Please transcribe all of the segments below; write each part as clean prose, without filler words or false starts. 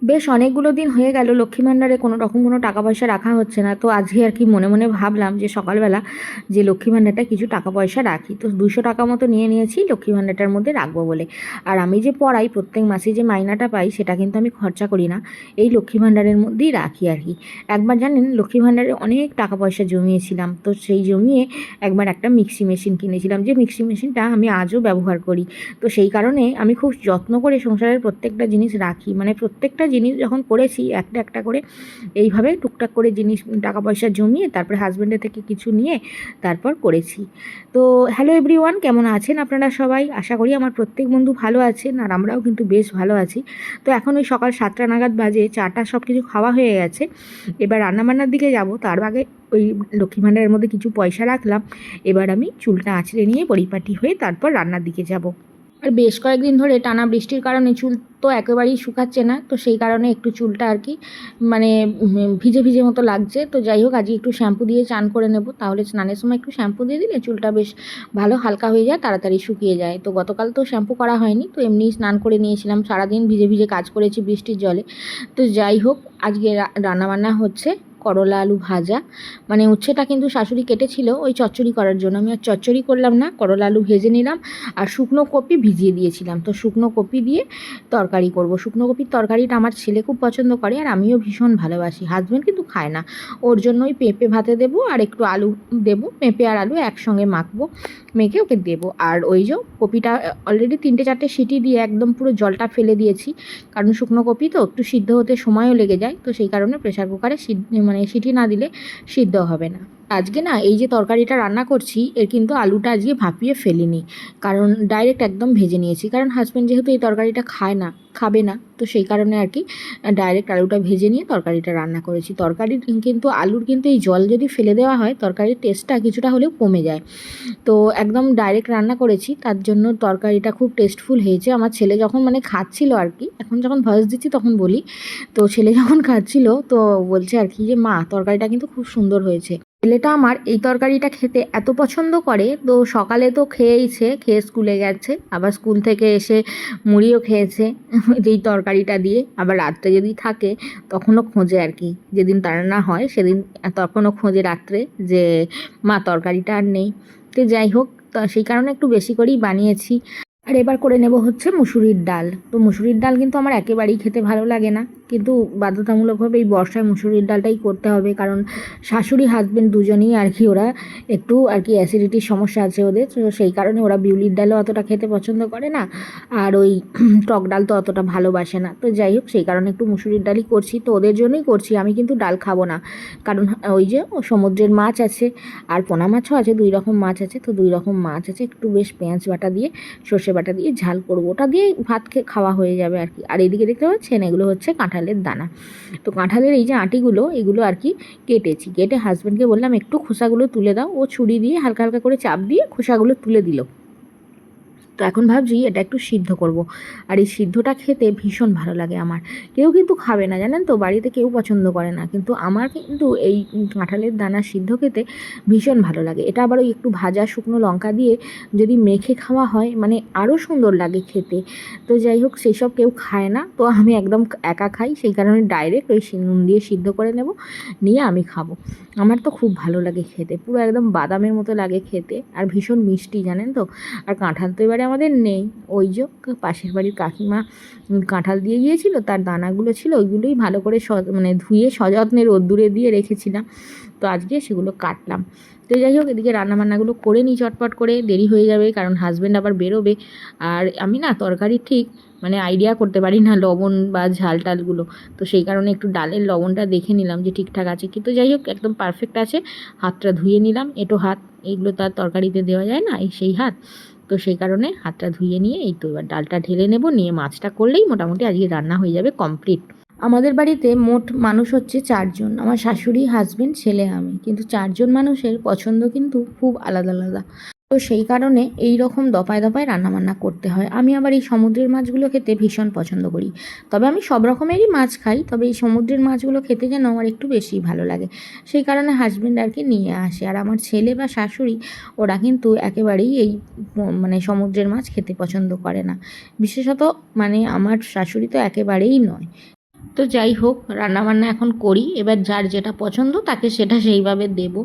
বেশ অনেকগুলো দিন হয়ে গেল লক্ষ্মী ভাণ্ডারে কোনো রকম কোনো টাকা পয়সা রাখা হচ্ছে না। তো আজকে আর কি মনে মনে ভাবলাম যে সকালবেলা যে লক্ষ্মী ভাণ্ডারটা কিছু টাকা পয়সা রাখি, তো 200 টাকা মতো নিয়ে নিয়েছি লক্ষ্মী ভাণ্ডারটার মধ্যে রাখবো বলে। আর আমি যে পড়াই প্রত্যেক মাসে যে মাইনাটা পাই সেটা কিন্তু আমি খরচা করি না, এই লক্ষ্মী ভাণ্ডারের মধ্যেই রাখি আর কি। একবার জানেন লক্ষ্মী ভাণ্ডারে অনেক টাকা পয়সা জমিয়েছিলাম, তো সেই জমিয়ে একবার একটা মিক্সি মেশিন কিনেছিলাম, যে মিক্সি মেশিনটা আমি আজও ব্যবহার করি। তো সেই কারণে আমি খুব যত্ন করে সংসারের প্রত্যেকটা জিনিস রাখি, মানে প্রত্যেকটা জিনিস যখন করেছি একটা একটা করে এইভাবে টুকটাক করে জিনিস টাকা পয়সা জমিয়ে তারপরে হাজব্যান্ডের থেকে কিছু নিয়ে তারপর করেছি। তো হ্যালো এভরিওয়ান, কেমন আছেন আপনারা সবাই? আশা করি আমার প্রত্যেক বন্ধু ভালো আছেন, আর আমরাও কিন্তু বেশ ভালো আছি। তো এখন ওই সকাল 7টা নাগাদ বাজে, চাটা সব কিছু খাওয়া হয়ে গেছে, এবার রান্নাবান্নার দিকে যাব। তার আগে ওই লক্ষ্মী ভাণ্ডারের মধ্যে কিছু পয়সা রাখলাম, এবার আমি চুলটা আঁচড়ে নিয়ে পরিপাটি হয়ে তারপর রান্নার দিকে যাব। আর বেশ কয়েকদিন ধরে টানা বৃষ্টির কারণে চুল তো একেবারেই শুকাচ্ছে না, তো সেই কারণে একটু চুলটা আর কি মানে ভিজে ভিজে মতো লাগছে। তো যাই হোক, আজকে একটু শ্যাম্পু দিয়ে চান করে নেব, তাহলে স্নানের সময় একটু শ্যাম্পু দিয়ে দিলে চুলটা বেশ ভালো হালকা হয়ে যায়, তাড়াতাড়ি শুকিয়ে যায়। তো গতকাল তো শ্যাম্পু করা হয়নি, তো এমনিই স্নান করে নিয়েছিলাম, সারাদিন ভিজে ভিজে কাজ করেছি বৃষ্টির জলে। তো যাই হোক, আজকে রান্নাবান্না হচ্ছে করলা আলু ভাজা, মানে উচ্ছেটা কিন্তু শাশুড়ি কেটেছিল ওই চচ্চড়ি করার জন্য, আমি আর চচ্চড়ি করলাম না, করলা আলু ভেজে নিলাম। আর শুকনো কপি ভিজিয়ে দিয়েছিলাম, তো শুকনো কপি দিয়ে তরকারি করব। শুকনো কপির তরকারিটা আমার ছেলে খুব পছন্দ করে, আর আমিও ভীষণ ভালোবাসি। হাজব্যান্ড কিন্তু খায় না, ওর জন্য ওই পেঁপে ভাতে দেবো আর একটু আলু দেবো, পেঁপে আর আলু একসঙ্গে মাখবো, মেখে ওকে দেবো। আর ওই যে কপিটা অলরেডি 3-4টে সিটি দিয়ে একদম পুরো জলটা ফেলে দিয়েছি, কারণ শুকনো কপি তো একটু সিদ্ধ হতে সময়ও লেগে যায়, তো সেই কারণে প্রেসার কুকারে মানে সিটি না দিলে সিদ্ধ হবে না। আজকে না এই যে তরকারিটা রান্না করছি এর কিন্তু আলুটা আজকে ভাপিয়ে ফেলিনি, কারণ ডাইরেক্ট একদম ভেজে নিয়েছি, কারণ হাজব্যান্ড যেহেতু এই তরকারিটা খাবে না, তো সেই কারণে আর কি ডাইরেক্ট আলুটা ভেজে নিয়ে তরকারিটা রান্না করেছি। তরকারির কিন্তু আলুর কিন্তু এই জল যদি ফেলে দেওয়া হয় তরকারির টেস্টটা কিছুটা হলেও কমে যায়, তো একদম ডাইরেক্ট রান্না করেছি, তার জন্য তরকারিটা খুব টেস্টফুল হয়েছে। আমার ছেলে যখন মানে খাচ্ছিল আর কি, এখন যখন ভয়েস দিচ্ছি তখন বলি, তো ছেলে যখন খাচ্ছিল তো বলছে আর কি যে মা তরকারিটা কিন্তু খুব সুন্দর হয়েছে। ছেলেটা আমার এই তরকারিটা খেতে এত পছন্দ করে, তো সকালে তো খেয়ে স্কুলে গেছে, আবার স্কুল থেকে এসে মুড়িও খেয়েছে যেই তরকারিটা দিয়ে, আবার রাত্রে যদি থাকে তখনও খোঁজে আর কি, যেদিন রান্না হয় সেদিন তখনও খোঁজে রাত্রে যে মা তরকারিটা আর নেই। তো যাই হোক, তো সেই কারণে একটু বেশি করেই বানিয়েছি। আর এবার করে নেব হচ্ছে মুসুরির ডাল। তো মুসুরির ডাল কিন্তু আমার একেবারেই খেতে ভালো লাগে না, কিন্তু বাধ্যতামূলকভাবে এই বর্ষায় মুসুরির ডালটাই করতে হবে, কারণ শাশুড়ি হাজবেন্ড দুজনেই আর কি ওরা একটু আর কি অ্যাসিডিটির সমস্যা আছে ওদের, তো সেই কারণে ওরা বিউলির ডালও অতটা খেতে পছন্দ করে না, আর ওই টক ডাল তো অতটা ভালোবাসে না। তো যাই হোক, সেই কারণে একটু মুসুরির ডালই করছি, তো ওদের জন্যই করছি, আমি কিন্তু ডাল খাবো না, কারণ ওই যে সমুদ্রের মাছ আছে আর পোনা মাছও আছে, 2 রকম মাছ আছে, তো 2 রকম মাছ আছে, একটু বেশ পেঁয়াজ বাটা দিয়ে সর্ষে বাটা দিয়ে ঝাল করবো, ওটা দিয়ে ভাত খাওয়া হয়ে যাবে আর কি। আর এদিকে দেখতে পাচ্ছেন এগুলো হচ্ছে কাঁঠালের দানা, তো কাঁঠালের এই যে আঁটিগুলো এগুলো আর কি কেটে হাজব্যান্ডকে বললাম একটু খোসাগুলো তুলে দাও, ও ছুরি দিয়ে হালকা হালকা করে চাপ দিয়ে খোসাগুলো তুলে দিল। তো এখন ভাবছি এটা একটু সিদ্ধ করব, আর এই সিদ্ধটা খেতে ভীষণ ভালো লাগে আমার। কেউ কিন্তু খাবে না জানেন তো, বাড়িতে কেউ পছন্দ করে না, কিন্তু আমার কিন্তু এই কাঁঠালের দানা সিদ্ধ খেতে ভীষণ ভালো লাগে। এটা আবার ওই একটু ভাজা শুকনো লঙ্কা দিয়ে যদি মেখে খাওয়া হয় মানে আরও সুন্দর লাগে খেতে। তো যাই হোক, সেই সব কেউ খায় না, তো আমি একদম একা খাই, সেই কারণে ডাইরেক্ট ওই নুন দিয়ে সিদ্ধ করে নেব, নিয়ে আমি খাবো। আমার তো খুব ভালো লাগে খেতে, পুরো একদম বাদামের মতো লাগে খেতে, আর ভীষণ মিষ্টি জানেন তো। আর কাঁঠাল তো এবারে আমাদের নেই, ওই যে পাশের বাড়ির কাকিমা কাঁঠাল দিয়ে গিয়েছিল, তার দানাগুলো ছিল ওইগুলোই ভালো করে মানে ধুয়ে সযত্নে রোদ্দুরে দিয়ে রেখেছিলাম, তো আজকে সেগুলো কাটলাম। তো যাই হোক, এদিকে রান্নাবান্নাগুলো করে নিই চটপট করে, দেরি হয়ে যাবে কারণ হাজব্যান্ড আবার বেরোবে। আর আমি না তরকারি ঠিক মানে আইডিয়া করতে পারি না লবণ বা ঝাল টালগুলো, তো সেই কারণে একটু ডালের লবণটা দেখে নিলাম যে ঠিকঠাক আছে, কিন্তু যাই হোক একদম পারফেক্ট আছে। হাতটা ধুয়ে নিলাম, এঁটো হাত, এইগুলো তার তরকারিতে দেওয়া যায় না, এই সেই হাত, তো সেই কারণে হাতটা ধুয়ে নিয়ে এই তো এবার ডালটা ঢেলে নেব, নিয়ে মাছটা করলেই মোটামুটি আজকে রান্না হয়ে যাবে কমপ্লিট। আমাদের বাড়িতে মোট মানুষ হচ্ছে 4 জন, আমার শাশুড়ি হাজবেন্ড ছেলে আমি, কিন্তু 4 জন মানুষের পছন্দ কিন্তু খুব আলাদা আলাদা, তো সেই কারণে এই রকম দফায় দফায় রান্নাবান্না করতে হয়। আমি আবার এই সমুদ্রের মাছগুলো খেতে ভীষণ পছন্দ করি, তবে আমি সব রকমেরই মাছ খাই, তবে এই সমুদ্রের মাছগুলো খেতে যেন আমার একটু বেশি ভালো লাগে, সেই কারণে হাজবেন্ড আর কি নিয়ে আসে। আর আমার ছেলে বা শাশুড়ি ওরা কিন্তু একেবারেই এই মানে সমুদ্রের মাছ খেতে পছন্দ করে না, বিশেষত মানে আমার শাশুড়ি তো একেবারেই নয়। তো যাই হোক, রান্নাবান্না এখন করি, এবার যার যেটা পছন্দ তাকে সেটা সেইভাবে দেব।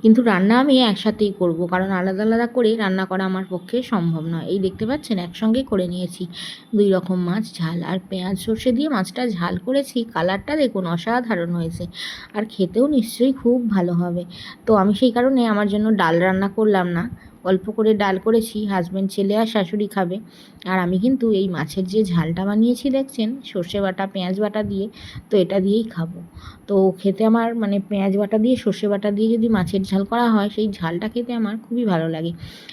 কিন্তু রান্না আমি একসাথেই করব, কারণ আলাদা আলাদা করে রান্না করা আমার পক্ষে সম্ভব নয়। এই দেখতে পাচ্ছেন একসঙ্গে করে নিয়েছি 2 রকম মাছ ঝাল, আর পেঁয়াজ সর্ষে দিয়ে মাছটা ঝাল করেছি। কালারটা দেখুন অসাধারণ হয়েছে, আর খেতেও নিশ্চয়ই খুব ভালো হবে। তো আমি সেই কারণে আমার জন্য ডাল রান্না করলাম না, অল্প করে ডাল করেছি। হাজব্যান্ড, ছেলে আর শাশুড়ি খাবে। আর আমি কিন্তু এই মাছের যে ঝালটা বানিয়েছি দেখছেন সর্ষে বাটা পেঁয়াজ বাটা দিয়ে, তো এটা দিয়েই খাবো। তো খেতে আমার মানে পেঁয়াজ বাটা দিয়ে সর্ষে বাটা দিয়ে যদি মাছের ঝাল করা হয়, সেই ঝালটা খেতে আমার খুবই ভালো লাগে।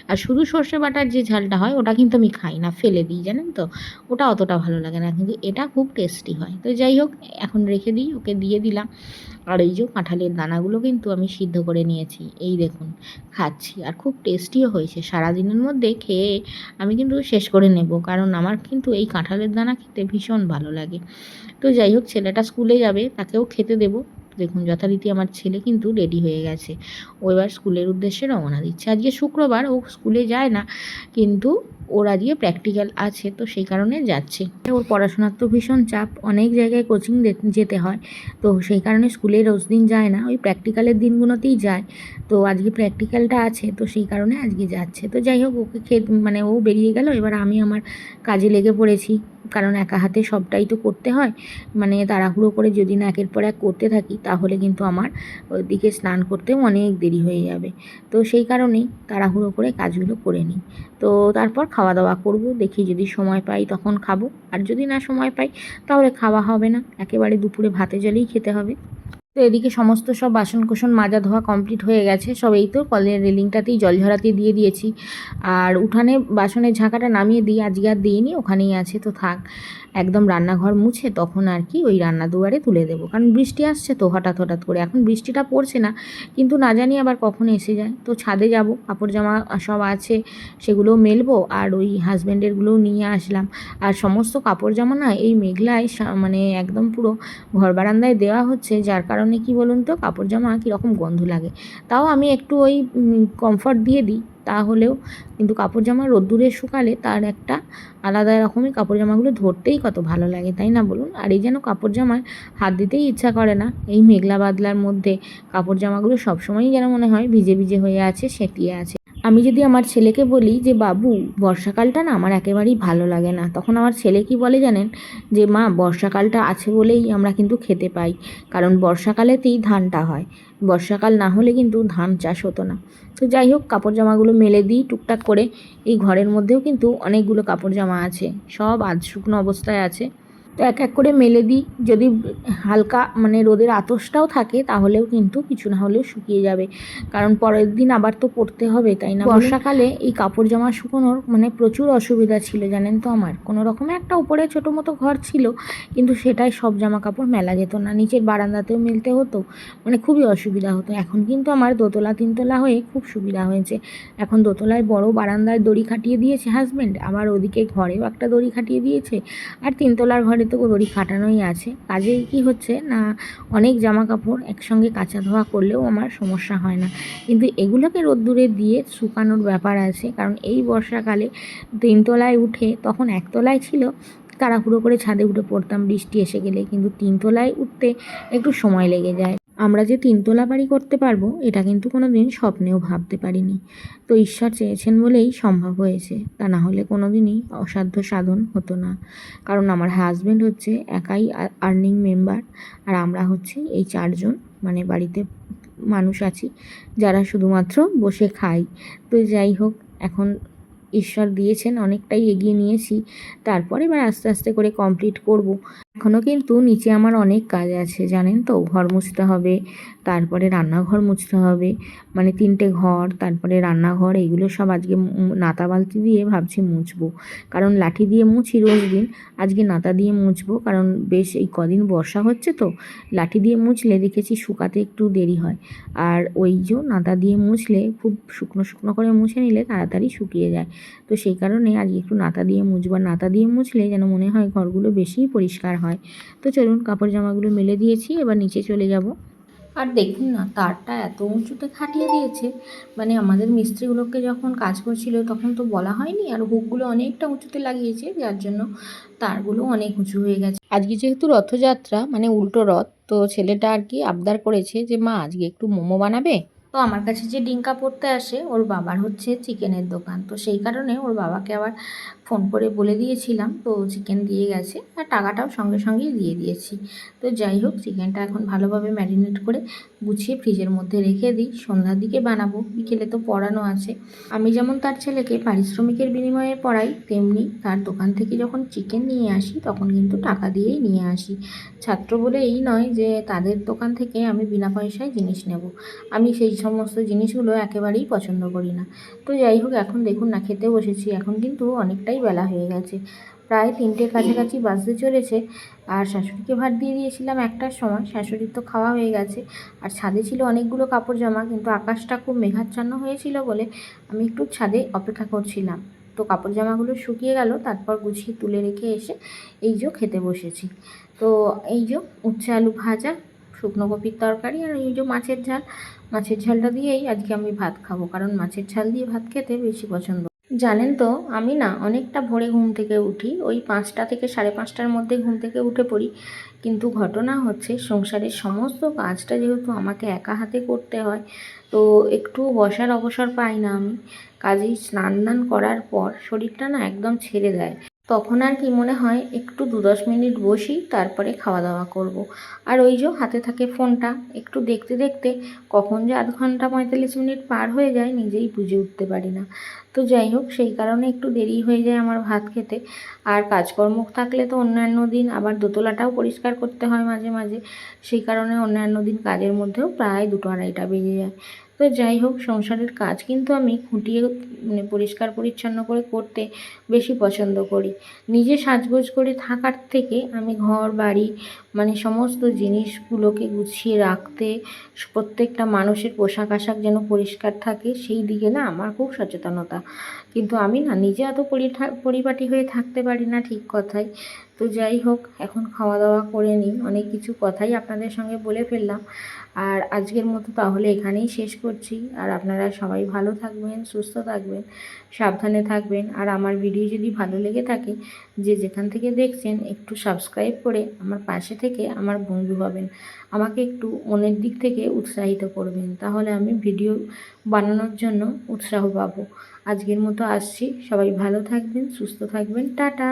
আর শুধু সর্ষে বাটার যে ঝালটা হয় ওটা কিন্তু আমি খাই না, ফেলে দিই জানেন তো, ওটা অতটা ভালো লাগে না, কিন্তু এটা খুব টেস্টি হয়। তো যাই হোক, এখন রেখে দিই, ওকে দিয়ে দিলাম। আর এই যে কাঁঠালের দানাগুলো কিন্তু আমি সিদ্ধ করে নিয়েছি, এই দেখুন খাচ্ছি, আর খুব টেস্টিও হয়েছে। সারাদিনের মধ্যে খেয়ে আমি কিন্তু শেষ করে নেব, কারণ আমার কিন্তু এই কাঁঠালের দানা খেতে ভীষণ ভালো লাগে। তো যাই হোক, ছেলেটা স্কুলে যাবে, তাকেও খেতে দেবো। দেখুন যথারীতি আমার ছেলে কিন্তু রেডি হয়ে গেছে, ও এবার স্কুলের উদ্দেশ্যে রওনা দিচ্ছে। আজকে শুক্রবার, ও স্কুলে যায় না, কিন্তু ওর আজকে প্র্যাকটিক্যাল আছে, তো সেই কারণে যাচ্ছে। ওর পড়াশোনার তো ভীষণ চাপ, অনেক জায়গায় কোচিং যেতে হয়, তো সেই কারণে স্কুলে রোজ দিন যায় না, ওই প্র্যাকটিক্যালের দিনগুলোতেই যায়। তো আজকে প্র্যাকটিক্যালটা আছে, তো সেই কারণে আজকে যাচ্ছে। তো যাই হোক, ওকে মানে ও বেরিয়ে গেল, এবার আমি আমার কাজে লেগে পড়েছি, কারণ একা হাতে সবটাই তো করতে হয়। মানে তাড়াহুড়ো করে যদি না একের পর এক করতে থাকি, তাহলে কিন্তু আমার ওইদিকে স্নান করতেও অনেক দেরি হয়ে যাবে। তো সেই কারণেই তাড়াহুড়ো করে কাজগুলো করে নিই। তো তারপর খাওয়া দাওয়া করব, দেখি যদি সময় পাই তখন খাবো, আর যদি না সময় পাই তাহলে খাওয়া হবে না, একেবারে দুপুরে ভাতে জলেই খেতে হবে। তো এদিকে সমস্ত সব বাসনকোসন মাজা ধোয়া কমপ্লিট হয়ে গেছে, সব এই তো কলের রেলিংটাতেই জল ঝরাতে দিয়ে দিয়েছি। আর উঠানে বাসনের ঝাঁকাটা নামিয়ে দিই, আজকে আর দিইনি, ওখানেই আছে, তো থাক। একদম রান্নাঘর মুছে তখন আর কি ওই রান্না দুয়ারে তুলে দেবো, কারণ বৃষ্টি আসছে তো হঠাৎ হঠাৎ করে। এখন বৃষ্টিটা পড়ছে না, কিন্তু না জানি আবার কখন এসে যায়। তো ছাদে যাব, কাপড় জামা সব আছে সেগুলোও মেলবো, আর ওই হাজব্যান্ডেরগুলোও নিয়ে আসলাম। আর সমস্ত কাপড় জামা না এই মেঘলায় মানে একদম পুরো ঘর বারান্দায় দেওয়া হচ্ছে, যার কারণে কি বলুন তো, কাপড় জামা কীরকম গন্ধ লাগে। তাও আমি একটু ওই কমফর্ট দিয়ে দিই, তাহলেও কিন্তু কাপড় জামা রোদ্দুরে শুকালে তার একটা আলাদা রকমই, কাপড় জামাগুলো ধরতেই কত ভালো লাগে, তাই না বলুন? আর এই যেন কাপড় জামায় হাত দিতেই ইচ্ছা করে না, এই মেঘলা বাদলার মধ্যে কাপড় জামাগুলো সবসময়ই যেন মনে হয় ভিজে ভিজে হয়ে আছে, সেঁটিয়ে আছে। আমি যদি আমার ছেলেকে বলি যে বাবু বর্ষাকালটা না আমার একেবারেই ভালো লাগে না, তখন আমার ছেলে কি বলে জানেন, যে মা বর্ষাকালটা আছে বলেই আমরা কিন্তু খেতে পাই, কারণ বর্ষাকালেতেই ধানটা হয়, বর্ষাকাল না হলে কিন্তু ধান চাষ হতো না। তো যাই হোক, কাপড় জামাগুলো মেলে দিই টুকটাক করে। এই ঘরের মধ্যেও কিন্তু অনেকগুলো কাপড় জামা আছে, সব আধ শুকনো অবস্থায় আছে, তো এক এক করে মেলে দিই। যদি হালকা মানে রোদের আতশটাও থাকে, তাহলেও কিন্তু কিছু না হলেও শুকিয়ে যাবে, কারণ পরের দিন আবার তো পরতে হবে, তাই না? বর্ষাকালে এই কাপড় জামা শুকোনোর মানে প্রচুর অসুবিধা ছিল জানেন তো। আমার কোনো রকমে একটা উপরে ছোটো মতো ঘর ছিল, কিন্তু সেটাই সব জামা কাপড় মেলা যেত না, নিচের বারান্দাতেও মেলতে হতো, মানে খুবই অসুবিধা হতো। এখন কিন্তু আমার দোতলা তিনতলা হয়ে খুব সুবিধা হয়েছে। এখন দোতলায় বড় বারান্দায় দড়ি খাটিয়ে দিয়েছে হাজব্যান্ড, আবার ওদিকে ঘরেও একটা দড়ি খাটিয়ে দিয়েছে, আর তিনতলার ঘরে তো দড়ি খাটানোই আছে। কাজে কি হচ্ছে না, অনেক জামা কাপড় একসঙ্গে কাচা ধোয়া করলেও আমার সমস্যা হয় না, কিন্তু এগুলোকে রোদ্দুরে দিয়ে শুকানোর ব্যাপার আছে, কারণ এই বর্ষাকালে তিনতলায় উঠে, তখন একতলায় ছিল, তাড়াহুড়ো করে ছাদে উঠে পড়তাম বৃষ্টি এসে গেলে, কিন্তু তিনতলায় উঠতে একটু সময় লেগে যায়। আমরা যে তিনতলা বাড়ি করতে পারবো এটা কিন্তু কোনো দিন স্বপ্নেও ভাবতে পারিনি। তো ঈশ্বর চেয়েছেন বলেই সম্ভব হয়েছে, তা না হলে কোনো দিনই অসাধ্য সাধন হতো না। কারণ আমার হাজব্যান্ড হচ্ছে একাই আর্নিং মেম্বার, আর আমরা হচ্ছি এই 4 জন, মানে বাড়িতে মানুষ আছি যারা শুধুমাত্র বসে খাই। তো যাই হোক, এখন ঈশ্বর দিয়েছেন, অনেকটাই এগিয়ে নিয়েছি, তারপর এবার আস্তে আস্তে করে কমপ্লিট করব। এখনও কিন্তু নিচে আমার অনেক কাজ আছে জানেন তো, ঘর মুছতে হবে, তারপরে রান্নাঘর মুছতে হবে, মানে 3টে ঘর, তারপরে রান্নাঘর, এইগুলো সব আজকে নাতা বালতি দিয়ে ভাবছি মুছবো, কারণ লাঠি দিয়ে মুছি রোজ দিন, আজকে নাতা দিয়ে মুছবো, কারণ বেশ এই কদিন বর্ষা হচ্ছে তো, লাঠি দিয়ে মুছলে দেখেছি শুকাতে একটু দেরি হয়, আর ওই যে নাতা দিয়ে মুছলে খুব শুকনো শুকনো করে মুছে নিলে তাড়াতাড়ি শুকিয়ে যায়। তো সেই কারণে আজকে একটু নাতা দিয়ে মুছবো, নাতা দিয়ে মুছলে যেন মনে হয় ঘরগুলো বেশি পরিষ্কার হয়। তো চলুন, কাপড় জামাগুলো মেলে দিয়েছি, এবার নিচে চলে যাব। আর দেখুন না, তারটা এত উঁচুতে খাটিয়ে দিয়েছে, মানে আমাদের মিস্ত্রিগুলোকে যখন কাজ করছিল তখন তো বলা হয়নি, আর হুকগুলো অনেকটা উঁচুতে লাগিয়েছে, যার জন্য তারগুলো অনেক উঁচু হয়ে গেছে। আজকে যেহেতু রথযাত্রা, মানে উল্টো রথ, তো ছেলেটা আর কি আবদার করেছে যে মা আজকে একটু মোমো বানাবে। তো আমার কাছে যে ডিঙ্কা পড়তে আসে, ওর বাবার হচ্ছে চিকেনের দোকান, তো সেই কারণে ওর বাবাকে আবার ফোন করে বলে দিয়েছিলাম, তো চিকেন দিয়ে গেছে আর টাকাটাও সঙ্গে সঙ্গেই দিয়ে দিয়েছি। তো যাই হোক, চিকেনটা এখন ভালোভাবে ম্যারিনেট করে গুছিয়ে ফ্রিজের মধ্যে রেখে দিই, সন্ধ্যার দিকে বানাবো, বিকেলে তো পড়ানো আছে। আমি যেমন তার ছেলেকে পারিশ্রমিকের বিনিময়ে পড়াই, তেমনি তার দোকান থেকে যখন চিকেন নিয়ে আসি তখন কিন্তু টাকা দিয়েই নিয়ে আসি। ছাত্র বলে এই নয় যে তাদের দোকান থেকে আমি বিনা পয়সায় জিনিস নেব, আমি সেই সমস্ত জিনিসগুলো একেবারেই পছন্দ করি না। তো যাই হোক, এখন দেখুন না, খেতে বসেছি, এখন কিন্তু অনেকটাই বেলা হয়ে গেছে, প্রায় 3টের কাছাকাছি বাজতে চলেছে। আর শাশুড়িকে ভাত দিয়ে দিয়েছিলাম 1টার সময়, শাশুড়ির তো খাওয়া হয়ে গেছে। আর ছাদে ছিল অনেকগুলো কাপড় জামা, কিন্তু আকাশটা খুব মেঘাচ্ছন্ন হয়েছিল বলে আমি একটু ছাদে অপেক্ষা করছিলাম। তো কাপড় জামাগুলো শুকিয়ে গেল, তারপর গুছিয়ে তুলে রেখে এসে এই যে খেতে বসেছি। তো এই যে উচ্ছে আলু ভাজা, শুকনো কপির তরকারি, আর এই যে মাছের ঝাল। মাছের ঝালটা দিয়েই আজকে আমি ভাত খাবো, কারণ মাছের ঝাল দিয়ে ভাত খেতে বেশি পছন্দ। জানেন তো, আমি না অনেকটা ভোরে ঘুম থেকে উঠি, ওই 5টা থেকে 5:30টার মধ্যে ঘুম থেকে উঠে পড়ি। কিন্তু ঘটনা হচ্ছে, সংসারের সমস্ত কাজটা যেহেতু আমাকে একা হাতে করতে হয়, তো একটু বসার অবসর পাই না আমি। কাজেই স্নান টান করার পর শরীরটা না একদম ছেড়ে দেয়, তখন আর কি মনে হয় একটু 2-10 মিনিট বসি, তারপরে খাওয়া দাওয়া করব। আর ওই যে হাতে থাকে ফোনটা, একটু দেখতে দেখতে কখন যে আধ ঘন্টা 45 মিনিট পার হয়ে যায় নিজেই বুঝে উঠতে পারি না। তো যাই হোক, সেই কারণে একটু দেরি হয়ে যায় আমার ভাত খেতে। আর কাজকর্ম থাকলে তো অন্যান্য দিন আবার দোতলাটাও পরিষ্কার করতে হয় মাঝে মাঝে, সেই কারণে অন্যান্য দিন কাজের মধ্যেও প্রায় 2-2:30টা বেজে যায়। তো যাই হোক, সংসারের কাজ কিন্তু আমি খুঁটিয়ে, মানে পরিষ্কার পরিচ্ছন্ন করে করতে বেশি পছন্দ করি। নিজে সাজগোজ করে থাকার থেকে আমি ঘর বাড়ি, মানে সমস্ত জিনিসগুলোকে গুছিয়ে রাখতে, প্রত্যেকটা মানুষের পোশাক আশাক যেন পরিষ্কার থাকে, সেই দিকে না আমার খুব সচেতনতা। কিন্তু আমি না নিজে এত পরিপাটি হয়ে থাকতে পারি না, ঠিক কথাই। তো যাই হোক, এখন খাওয়া দাওয়া করে নিই, অনেক কিছু কথাই আপনাদের সঙ্গে বলে ফেললাম। আর আজকের মতো তাহলে এখানেই শেষ করছি। আর আপনারা সবাই ভালো থাকবেন, সুস্থ থাকবেন, সাবধানে থাকবেন। আর আমার ভিডিও যদি ভালো লেগে থাকে, যে যেখান থেকে দেখছেন, একটু সাবস্ক্রাইব করে আমার পাশে থেকে আমার বন্ধু হবেন, আমাকে একটু মনের দিক থেকে উৎসাহিত করবেন, তাহলে আমি ভিডিও বানানোর জন্য উৎসাহ পাবো। আজকের মতো আসছি, সবাই ভালো থাকবেন, সুস্থ থাকবেন, টাটা।